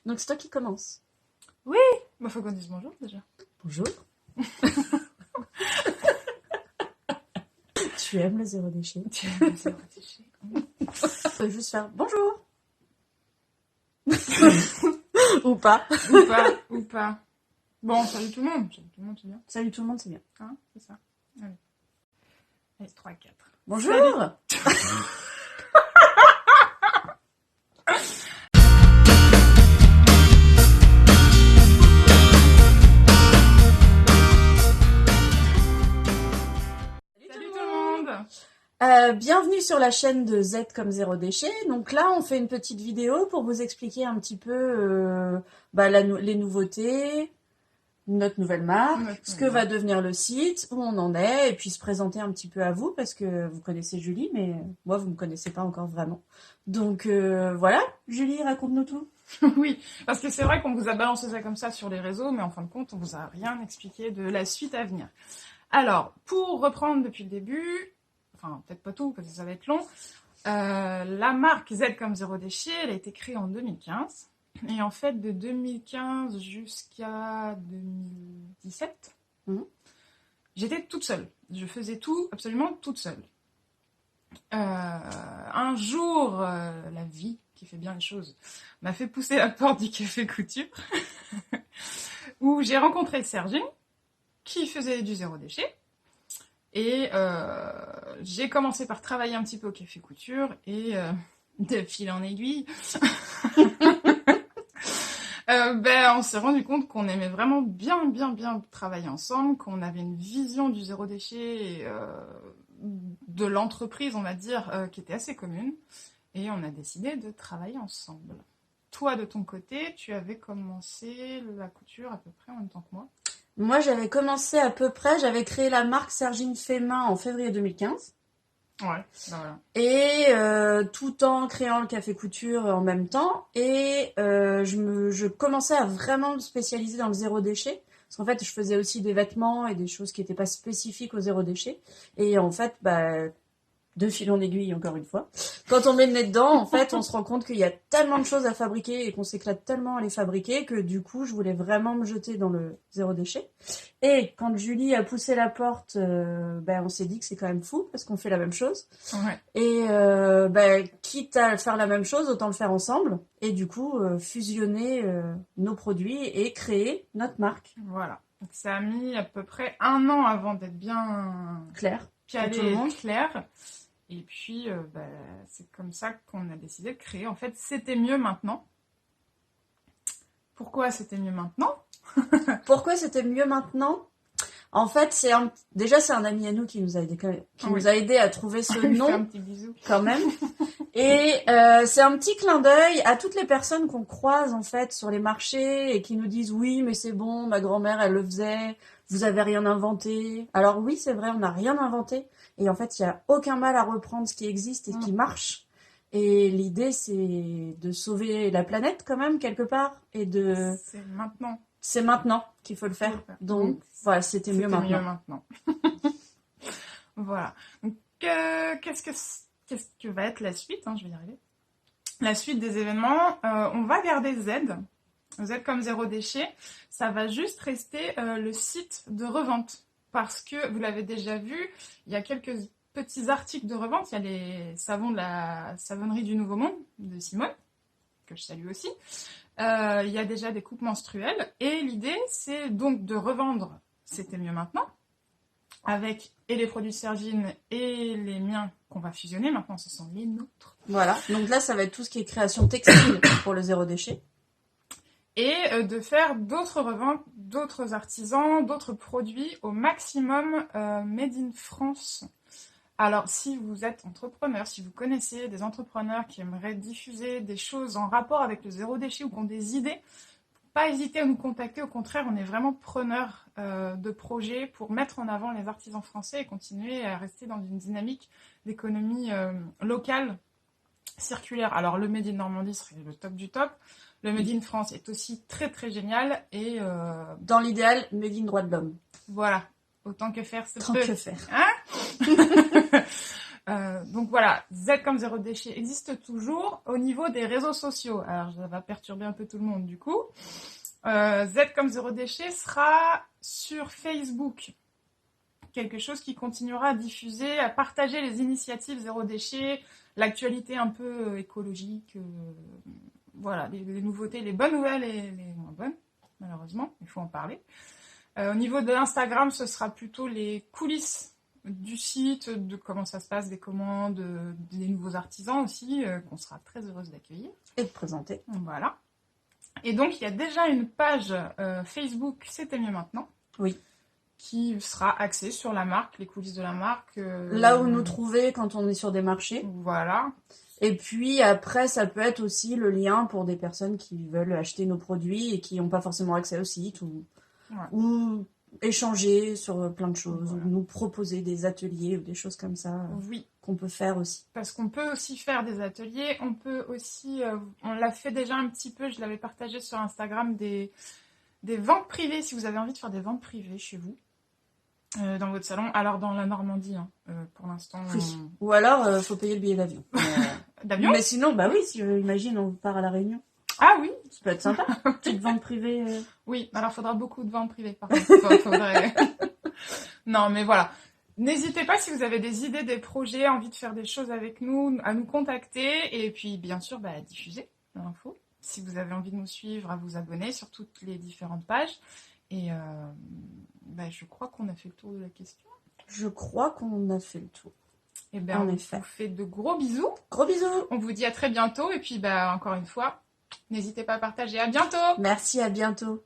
Donc c'est toi qui commences. Oui, bah faut qu'on dise bonjour déjà. Bonjour. Tu aimes le zéro déchet. Tu aimes le zéro déchet. On peut juste faire bonjour. Ou pas. Ou pas. Bon, salut tout le monde. Salut tout le monde, c'est bien. Salut tout le monde, c'est bien. Hein, c'est ça. Allez. Allez, 3, 4. Bonjour. Bienvenue sur la chaîne de Z comme Zéro Déchet. Donc là, on fait une petite vidéo pour vous expliquer un petit peu les nouveautés, notre nouvelle marque, ce que va devenir le site, où on en est, et puis se présenter un petit peu à vous, parce que vous connaissez Julie, mais moi, vous ne me connaissez pas encore vraiment. Donc voilà, Julie, raconte-nous tout. Oui, parce que c'est vrai qu'on vous a balancé ça comme ça sur les réseaux, mais en fin de compte, on vous a rien expliqué de la suite à venir. Alors, pour reprendre depuis le début... Enfin, peut-être pas tout, parce que ça va être long. La marque Z comme Zéro Déchet, elle a été créée en 2015. Et en fait, de 2015 jusqu'à 2017, j'étais toute seule. Je faisais tout, absolument toute seule. Un jour, la vie, qui fait bien les choses, m'a fait pousser la porte du café couture, où j'ai rencontré Sergine, qui faisait du zéro déchet. Et j'ai commencé par travailler un petit peu au café couture et de fil en aiguille, on s'est rendu compte qu'on aimait vraiment bien travailler ensemble, qu'on avait une vision du zéro déchet et de l'entreprise, on va dire, qui était assez commune. Et on a décidé de travailler ensemble. Toi, de ton côté, tu avais commencé la couture à peu près en même temps que moi. Moi, j'avais commencé à peu près, j'avais créé la marque Sergine fait main en février 2015. Ouais, ben voilà. Et tout en créant le café couture en même temps. Et je commençais à vraiment me spécialiser dans le zéro déchet. Parce qu'en fait, je faisais aussi des vêtements et des choses qui n'étaient pas spécifiques au zéro déchet. Et en fait, de fil en aiguille, encore une fois. Quand on met le nez dedans, en fait, on se rend compte qu'il y a tellement de choses à fabriquer et qu'on s'éclate tellement à les fabriquer que du coup, je voulais vraiment me jeter dans le zéro déchet. Et quand Julie a poussé la porte, on s'est dit que c'est quand même fou parce qu'on fait la même chose. Ouais. Et quitte à faire la même chose, autant le faire ensemble. Et du coup, fusionner nos produits et créer notre marque. Voilà. Donc, ça a mis à peu près 1 an avant d'être bien Claire. calé et clair. Et puis, c'est comme ça qu'on a décidé de créer. En fait, c'était mieux maintenant. Pourquoi c'était mieux maintenant? Pourquoi c'était mieux maintenant? En fait, c'est un ami à nous qui nous a aidé à trouver ce nom. Fait un petit bisou. Quand même. Et c'est un petit clin d'œil à toutes les personnes qu'on croise en fait sur les marchés et qui nous disent oui, mais c'est bon, ma grand-mère elle le faisait, vous avez rien inventé. Alors oui, c'est vrai, on n'a rien inventé. Et en fait, il n'y a aucun mal à reprendre ce qui existe et qui marche. Et l'idée, c'est de sauver la planète quand même, quelque part. Et de... C'est maintenant qu'il faut le faire. Donc, voilà, c'était mieux maintenant. Voilà. Donc, qu'est-ce que va être la suite, je vais y arriver. La suite des événements, on va garder Z comme Zéro Déchet. Ça va juste rester le site de revente. Parce que, vous l'avez déjà vu, il y a quelques petits articles de revente. Il y a les savons de la savonnerie du Nouveau Monde, de Simone, que je salue aussi. Il y a déjà des coupes menstruelles. Et l'idée, c'est donc de revendre C'était mieux maintenant, avec et les produits de Sergine et les miens qu'on va fusionner. Maintenant, ce sont les nôtres. Voilà. Donc là, ça va être tout ce qui est création textile pour le zéro déchet. Et de faire d'autres reventes, d'autres artisans, d'autres produits au maximum made in France. Alors, si vous êtes entrepreneur, si vous connaissez des entrepreneurs qui aimeraient diffuser des choses en rapport avec le zéro déchet ou qui ont des idées, pas hésiter à nous contacter. Au contraire, on est vraiment preneur de projets pour mettre en avant les artisans français et continuer à rester dans une dynamique d'économie locale, circulaire. Alors, le Made in Normandie serait le top du top. Le Made in France est aussi très très génial. Et dans l'idéal, Made in droit de l'homme. Voilà. Autant que faire, c'est Tant peu. que faire. Hein Donc voilà, Z comme zéro déchet existe toujours au niveau des réseaux sociaux. Alors ça va perturber un peu tout le monde du coup. Z comme zéro déchet sera sur Facebook. Quelque chose qui continuera à diffuser, à partager les initiatives zéro déchet, l'actualité un peu écologique, voilà, les nouveautés, les bonnes nouvelles et les moins bonnes, malheureusement, il faut en parler. Au niveau de Instagram, ce sera plutôt les coulisses du site, de comment ça se passe, des commandes, des nouveaux artisans aussi, qu'on sera très heureuse d'accueillir. Et de présenter. Voilà. Et donc, il y a déjà une page Facebook, C'était mieux maintenant. Oui. Qui sera axée sur la marque, les coulisses de la marque. Là où nous trouver quand on est sur des marchés. Voilà. Et puis après, ça peut être aussi le lien pour des personnes qui veulent acheter nos produits et qui n'ont pas forcément accès au site ou échanger sur plein de choses, ou nous proposer des ateliers ou des choses comme ça qu'on peut faire aussi. Parce qu'on peut aussi faire des ateliers, on peut aussi, on l'a fait déjà un petit peu, je l'avais partagé sur Instagram, des ventes privées, si vous avez envie de faire des ventes privées chez vous. Dans votre salon, alors dans la Normandie, pour l'instant. Oui. Ou alors, faut payer le billet d'avion. D'avion ? Mais sinon, bah oui, si imagine, on part à La Réunion. Ah oui. Ça peut être sympa, petite vente privée. Oui, alors il faudra beaucoup de ventes privées, par contre. Faudrait... Non, mais voilà. N'hésitez pas, si vous avez des idées, des projets, envie de faire des choses avec nous, à nous contacter, et puis bien sûr, à diffuser l'info. Si vous avez envie de nous suivre, à vous abonner sur toutes les différentes pages. Et je crois qu'on a fait le tour de la question. Je crois qu'on a fait le tour. Et bien, on vous fait de gros bisous. Gros bisous. On vous dit à très bientôt. Et puis, encore une fois, n'hésitez pas à partager. À bientôt. Merci, à bientôt.